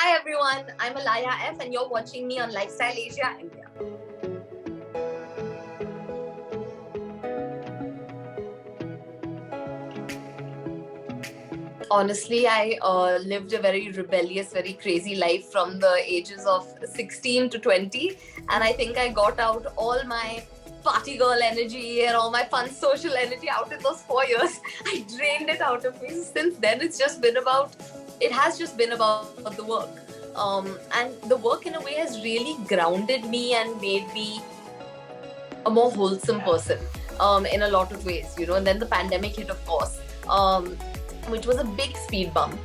Hi everyone, I'm AlayaF and you're watching me on Lifestyle Asia India. Honestly, I lived a very rebellious, very crazy life from the ages of 16 to 20. And I think I got out all my party girl energy and all my fun social energy out in those 4 years. I drained it out of me. Since then, it has just been about the work. And the work in a way has really grounded me and made me a more wholesome person in a lot of ways, and then the pandemic hit, of course, which was a big speed bump.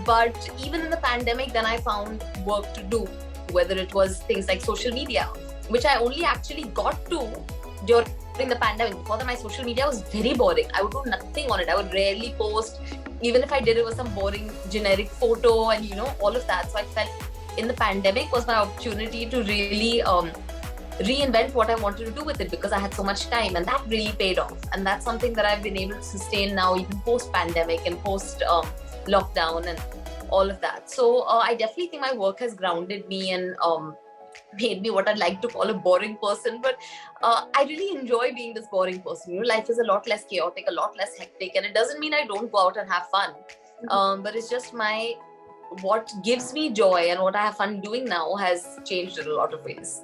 But even in the pandemic, then I found work to do, whether it was things like social media, which I only actually got to during the pandemic. Before that, my social media was very boring. I would do nothing on it. I would rarely post. Even if I did, it was some boring generic photo and all of that. So I felt in the pandemic was my opportunity to really reinvent what I wanted to do with it, because I had so much time, and that really paid off. And that's something that I've been able to sustain now, even post-pandemic and post-lockdown and all of that. So I definitely think my work has grounded me and made me what I'd like to call a boring person. But I really enjoy being this boring person. Life is a lot less chaotic, a lot less hectic, and it doesn't mean I don't go out and have fun. But it's just what gives me joy and what I have fun doing now has changed in a lot of ways.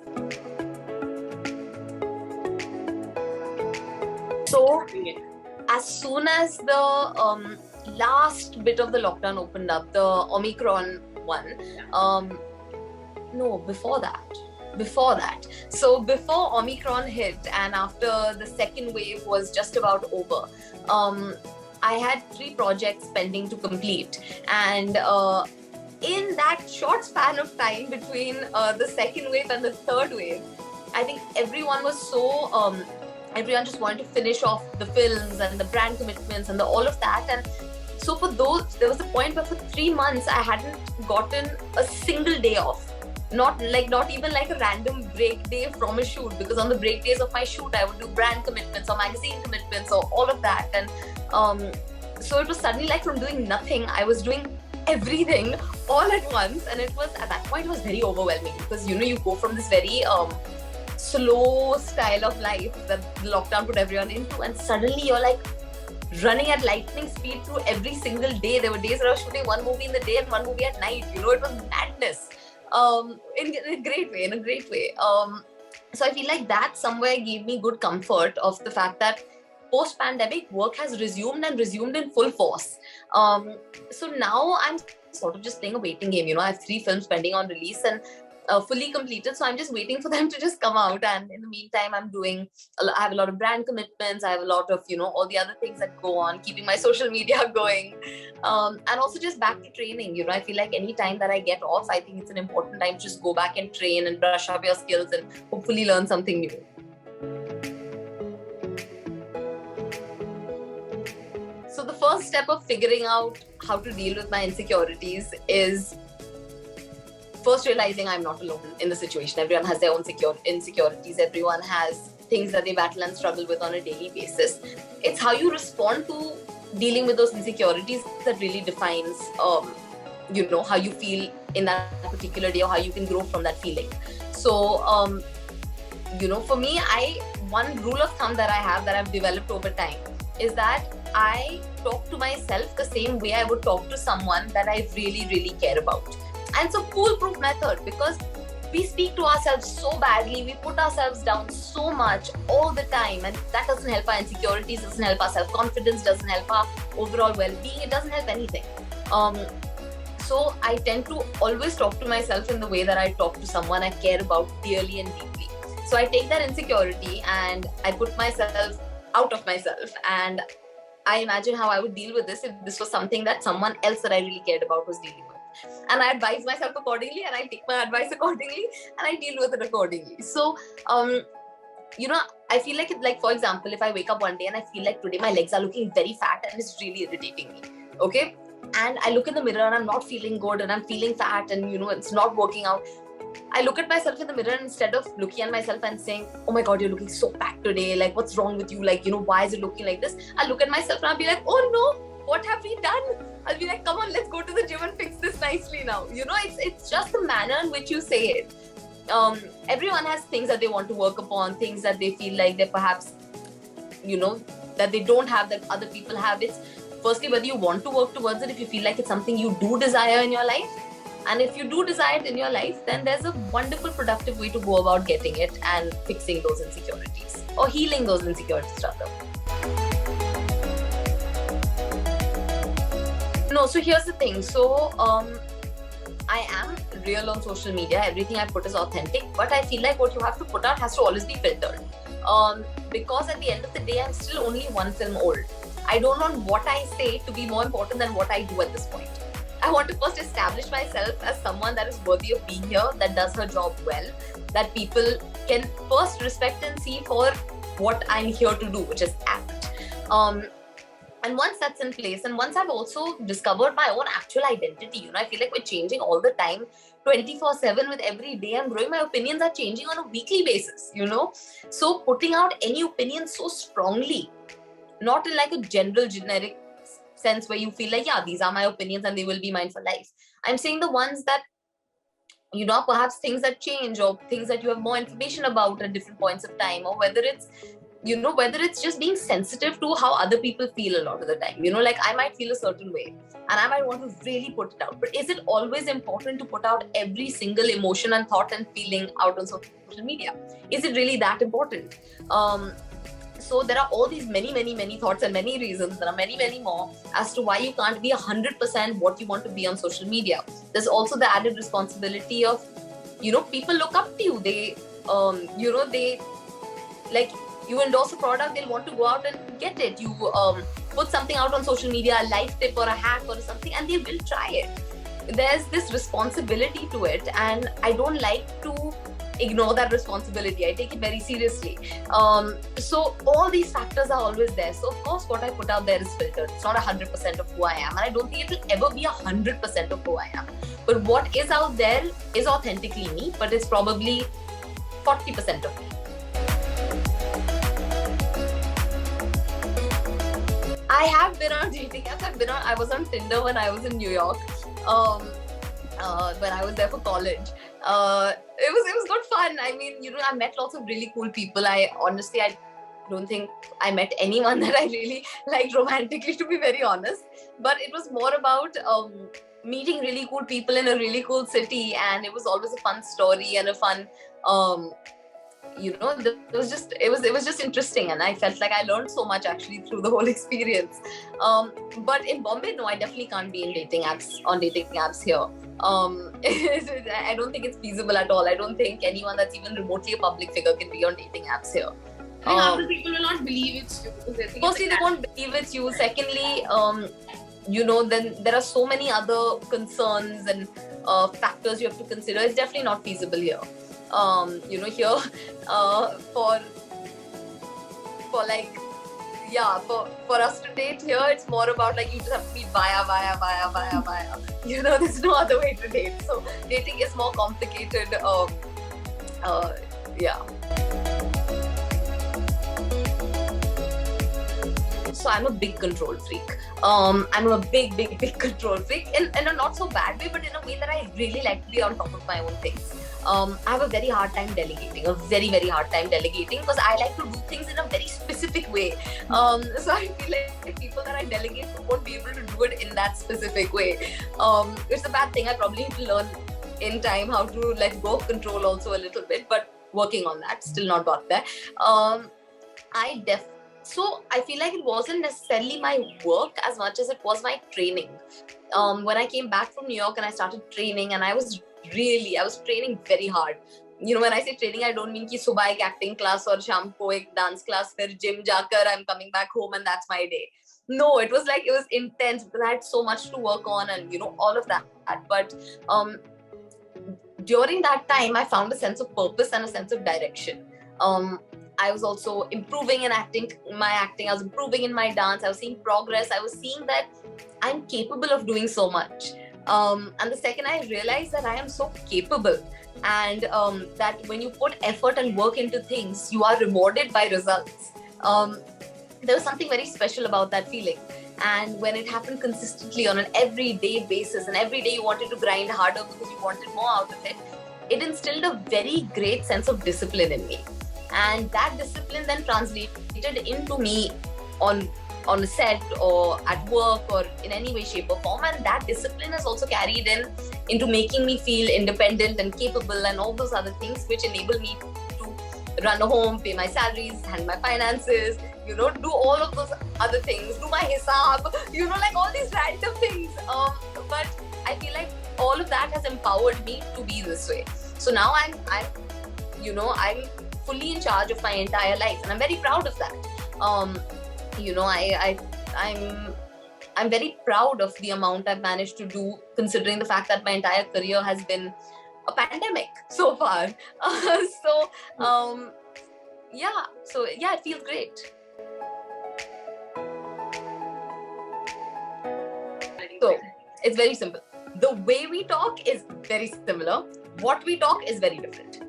So as soon as the last bit of the lockdown opened up, the Omicron one, before that. So before Omicron hit and after the second wave was just about over, I had 3 projects pending to complete. And in that short span of time between the second wave and the third wave, I think everyone was so... everyone just wanted to finish off the films and the brand commitments and all of that. And so for those, there was a point where for 3 months, I hadn't gotten a single day off. Not even like a random break day from a shoot, because on the break days of my shoot, I would do brand commitments or magazine commitments or all of that. And so it was suddenly like from doing nothing, I was doing everything all at once. And it was, at that point, it was very overwhelming, because, you go from this very... slow style of life that the lockdown put everyone into, and suddenly you're like running at lightning speed through every single day. There were days where I was shooting one movie in the day and one movie at night. It was madness in a great way. So I feel like that somewhere gave me good comfort of the fact that post-pandemic work has resumed in full force. So now I'm sort of just playing a waiting game. I have 3 films pending on release and fully completed, so I'm just waiting for them to just come out. And in the meantime, I have a lot of brand commitments. I have a lot of all the other things that go on, keeping my social media going, and also just back to training. I feel like any time that I get off, I think it's an important time to just go back and train and brush up your skills and hopefully learn something new. So the first step of figuring out how to deal with my insecurities is first realizing I'm not alone in the situation. Everyone has their own insecurities. Everyone has things that they battle and struggle with on a daily basis. It's how you respond to dealing with those insecurities that really defines, how you feel in that particular day, or how you can grow from that feeling. So, for me, one rule of thumb that I have that I've developed over time is that I talk to myself the same way I would talk to someone that I really, really care about. And it's a foolproof method, because we speak to ourselves so badly, we put ourselves down so much all the time, and that doesn't help our insecurities, doesn't help our self-confidence, doesn't help our overall well-being, it doesn't help anything. So I tend to always talk to myself in the way that I talk to someone I care about dearly and deeply. So I take that insecurity and I put myself out of myself, and I imagine how I would deal with this if this was something that someone else that I really cared about was dealing with. And I advise myself accordingly, and I take my advice accordingly, and I deal with it accordingly. So, I feel like for example, if I wake up one day and I feel like today my legs are looking very fat and it's really irritating me, okay? And I look in the mirror and I'm not feeling good and I'm feeling fat and, it's not working out. I look at myself in the mirror, and instead of looking at myself and saying, oh my God, you're looking so fat today. Like, what's wrong with you? Like, why is it looking like this? I look at myself and I'll be like, oh no, what have we done? I'll be like, come on, let's go to the gym and fix this nicely now. You know, it's just the manner in which you say it. Everyone has things that they want to work upon, things that they feel like they perhaps, you know, that they don't have that other people have. It's firstly whether you want to work towards it, if you feel like it's something you do desire in your life. And if you do desire it in your life, then there's a wonderful, productive way to go about getting it and fixing those insecurities, or healing those insecurities rather. No, so here's the thing. So I am real on social media. Everything I put is authentic, but I feel like what you have to put out has to always be filtered. Because at the end of the day, I'm still only one film old. I don't want what I say to be more important than what I do at this point. I want to first establish myself as someone that is worthy of being here, that does her job well, that people can first respect and see for what I'm here to do, which is act. And once that's in place, and once I've also discovered my own actual identity, you know, I feel like we're changing all the time, 24/7 with every day I'm growing. My opinions are changing on a weekly basis, you know. So putting out any opinion so strongly, not in like a general generic sense where you feel like, yeah, these are my opinions and they will be mine for life. I'm saying the ones that, you know, perhaps things that change, or things that you have more information about at different points of time, or whether it's, you know, whether it's just being sensitive to how other people feel a lot of the time. You know, like I might feel a certain way and I might want to really put it out. But is it always important to put out every single emotion and thought and feeling out on social media? Is it really that important? So there are all these many thoughts and many reasons. There are many more as to why you can't be 100% what you want to be on social media. There's also the added responsibility of, you know, people look up to you. They, you know, they like, you endorse a product, they'll want to go out and get it. You put something out on social media, a life tip or a hack or something, and they will try it. There's this responsibility to it, and I don't like to ignore that responsibility. I take it very seriously. So all these factors are always there. So of course what I put out there is filtered. It's not 100% of who I am, and I don't think it will ever be 100% of who I am. But what is out there is authentically me, but it's probably 40% of me. I have been on dating apps. I was on Tinder when I was in New York. When I was there for college. It was good fun. I mean, you know, I met lots of really cool people. I don't think I met anyone that I really liked romantically, to be very honest. But it was more about meeting really cool people in a really cool city, and it was always a fun story and a fun, you know, it was just interesting, and I felt like I learned so much actually through the whole experience. But in Bombay, no, I definitely can't be on dating apps here. I don't think it's feasible at all. I don't think anyone that's even remotely a public figure can be on dating apps here. Other people will not believe it's you. Firstly, they won't believe it's you. Secondly, you know, then there are so many other concerns and factors you have to consider. It's definitely not feasible here. You know, here for like, yeah, for us to date here, it's more about like you just have to be via. You know, there's no other way to date. So dating is more complicated. Yeah. So I'm a big control freak. I'm a big control freak in a not so bad way, but in a way that I really like to be on top of my own things. I have a very hard time delegating, very hard time delegating, because I like to do things in a very specific way. So I feel like people that I delegate to won't be able to do it in that specific way. It's a bad thing. I probably need to learn in time how to let go of control also a little bit, but working on that, still not got there. So I feel like it wasn't necessarily my work as much as it was my training. When I came back from New York and I started training, and I was training very hard. You know, when I say training, I don't mean ki subah ek acting class or sham ko ek dance class, fir gym jakar I'm coming back home and that's my day. No, it was intense because I had so much to work on, and you know, all of that. But during that time, I found a sense of purpose and a sense of direction. I was also improving in my acting. I was improving in my dance. I was seeing progress. I was seeing that I'm capable of doing so much. And the second I realized that I am so capable, and that when you put effort and work into things, you are rewarded by results. There was something very special about that feeling. And when it happened consistently on an everyday basis, and every day you wanted to grind harder because you wanted more out of it, it instilled a very great sense of discipline in me. And that discipline then translated into me on a set or at work or in any way, shape or form. And that discipline has also carried into making me feel independent and capable and all those other things which enable me to run a home, pay my salaries, handle my finances, do all of those other things, do my hisab, like all these random things. But I feel like all of that has empowered me to be this way. So now I'm fully in charge of my entire life, and I'm very proud of that. I'm very proud of the amount I've managed to do, considering the fact that my entire career has been a pandemic so far. It feels great. So it's very simple. The way we talk is very similar. What we talk is very different.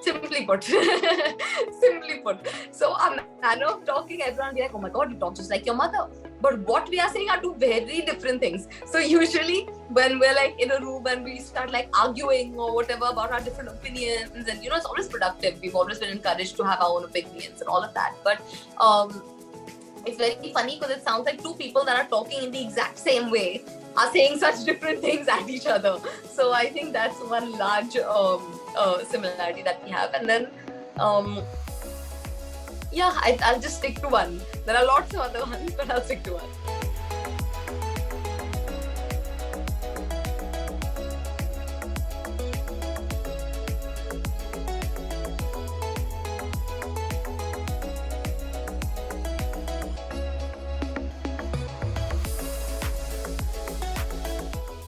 Simply put. Simply put. So our manner of talking, everyone will be like, oh my God, you talk just like your mother. But what we are saying are two very different things. So usually when we're like in a room and we start like arguing or whatever about our different opinions, and it's always productive. We've always been encouraged to have our own opinions and all of that. But it's very funny because it sounds like two people that are talking in the exact same way are saying such different things at each other. So I think that's one large similarity that we have. And then I'll just stick to one. There are lots of other ones, but I'll stick to one.